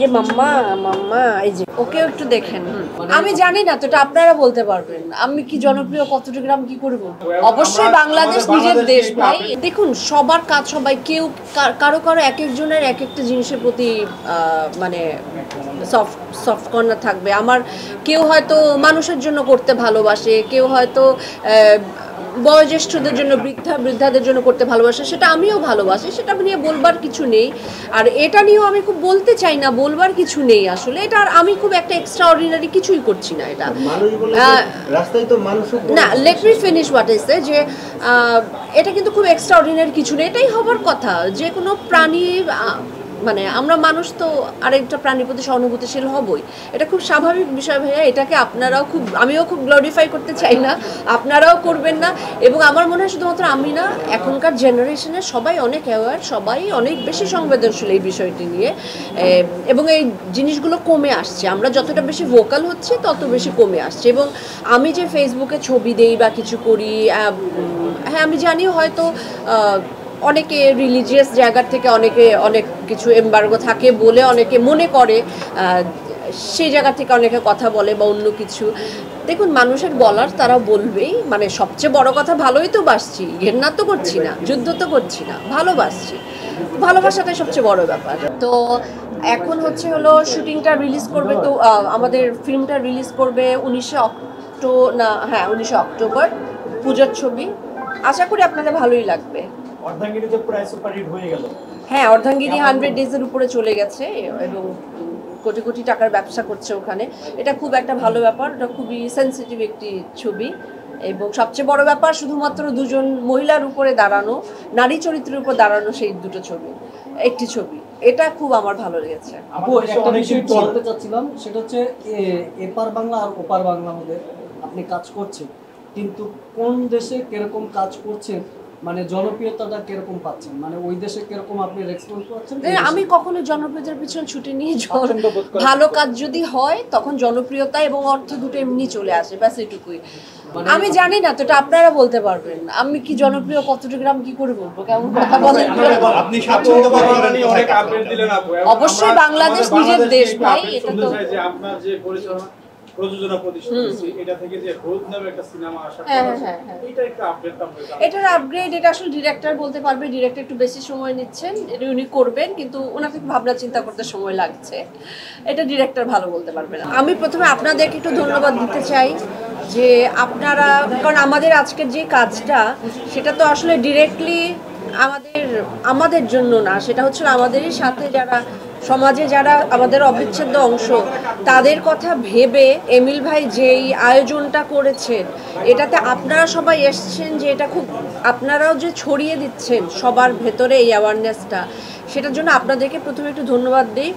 যে মাম্মা মাম্মা এই যে ওকেও একটু দেখেন। আমি জানি না তো, এটা আপনারা বলতে পারবেন। আমি কি জনপ্রিয় কতটুকু আমি কি করে বলবো? অবশ্যই বাংলাদেশ নিজের দেশ ভাই। দেখুন সবার কাজ সবাই, কেউ কারো কারো এক একজনের এক একটা জিনিসের প্রতি মানে সফট কর্নার থাকবে। আমার কেউ হয়তো মানুষের জন্য করতে ভালোবাসে, কেউ হয়তো বয়োজ্যেষ্ঠদের জন্য, বৃদ্ধাদের জন্য করতে ভালোবাসে, সেটা আমিও ভালোবাসি, সেটা নিয়ে বলবার কিছু নেই। আর এটা নিয়েও আমি খুব বলতে চাই না, বলবার কিছু নেই আসলে। এটা আর আমি খুব একটা এক্সট্রা অর্ডিনারি কিছুই করছি না। এটা না, let me finish what is say, যে এটা কিন্তু খুব এক্সট্রা অর্ডিনারি কিছু নেই, এটাই হবার কথা। যে কোনো প্রাণী, মানে আমরা মানুষ তো আরেকটা প্রাণীর প্রতি সহানুভূতিশীল হবই, এটা খুব স্বাভাবিক বিষয় ভাইয়া। এটাকে আপনারাও খুব, আমিও খুব গ্লোরিফাই করতে চাই না, আপনারাও করবেন না। এবং আমার মনে হয় শুধুমাত্র আমি না, এখনকার জেনারেশনের সবাই অনেক অ্যাওয়ার, সবাই অনেক বেশি সংবেদনশীল এই বিষয়টি নিয়ে। এবং এই জিনিসগুলো কমে আসছে, আমরা যতটা বেশি ভোকাল হচ্ছে তত বেশি কমে আসছে। এবং আমি যে ফেসবুকে ছবি দেই বা কিছু করি, হ্যাঁ আমি জানি হয়তো অনেকে রিলিজিয়াস জায়গার থেকে অনেক কিছু এমবার্গো থাকে বলে অনেকে মনে করে, সেই জায়গা থেকে অনেকে কথা বলে বা অন্য কিছু। দেখুন মানুষের বলার তারা বলবেই, মানে সবচেয়ে বড় কথা ভালোই তো বাসছি, ঘেন্না তো করছি না, যুদ্ধ তো করছি না, ভালোবাসছি। ভালোবাসাটাই সবচেয়ে বড় ব্যাপার। তো এখন হলো শুটিংটা রিলিজ করবে, তো আমাদের ফিল্মটা রিলিজ করবে 19 অক্টোবর, পূজার ছবি। আশা করি আপনাদের ভালোই লাগবে। অর্ধাঙ্গিনীতে প্রায় সুপারহিট হয়ে গেল। হ্যাঁ, অর্ধাঙ্গিনী 100 ডেজের উপরে চলে গেছে এবং কোটি কোটি টাকার ব্যবসা করছে ওখানে। এটা খুব একটা ভালো ব্যাপার, এটা খুবই সেন্সিটিভ একটি ছবি। এবং সবচেয়ে বড় ব্যাপার শুধুমাত্র দুজন মহিলার উপরে দাঁড়ানো, নারী চরিত্রের উপর দাঁড়ানো সেই দুটো ছবি, একটি ছবি। এটা খুব আমার ভালো লেগেছে। আপু একটা বিষয় বলতে চাচ্ছিলাম, সেটা হচ্ছে এপার বাংলা আর ওপার বাংলার মধ্যে আপনি কাজ করছেন, কিন্তু কোন দেশে কিরকম কাজ করছেন, মানে জনপ্রিয়তাটা কিরকম পাচ্ছেন, মানে ওই দেশে কিরকম আপনি রেসপন্স পাচ্ছেন? আমি কখনো জনপ্রিয়তার পিছন ছুটে নিয়ে, ভালো কাজ যদি হয় তখন জনপ্রিয়তা এবং অর্থ দুটো এমনি চলে আসে, ব্যাস এটুকুই। আমি জানি না তো, এটা আপনারা বলতে পারবেন। আমি কি জনপ্রিয় কতটুকু আমি কি করে বলবো? কেমন কথা বলেন আপনি? অবশ্যই বাংলাদেশ নিজের দেশ ভাই। এটা তো আপনার যে পরিচালনা প্রযোজনা প্রতিষ্ঠান এটা থেকে যে রোদ নামে একটা সিনেমা আসা, এটা একটা আপডেট। এটার আপগ্রেড, এটা আসলে ডিরেক্টর বলতে পারবে। ডিরেক্টর একটু বেশি সময় নিচ্ছেন, এটা উনি করবেন, কিন্তু ওনাকে ভাবনা চিন্তা করতে সময় লাগছে। এটা ডিরেক্টর ভালো বলতে পারবে না। আমি প্রথমে আপনাদেরকে একটু ধন্যবাদ দিতে চাই যে আপনারা, কারণ আমাদের আজকের যে কাজটা সেটা তো আসলে ডিরেক্টলি আমাদের জন্য না, সেটা হচ্ছে আমাদেরই সাথে যারা সমাজে, যারা আমাদের অবিচ্ছেদ্য অংশ, তাদের কথা ভেবে এমিল ভাই যেই আয়োজনটা করেছেন, এটাতে আপনারা সবাই এসছেন, যে এটা খুব আপনারাও যে ছড়িয়ে দিচ্ছেন সবার ভেতরে এই অ্যাওয়ারনেসটা, সেটার জন্য আপনাদেরকে প্রথমে একটু ধন্যবাদ দিই।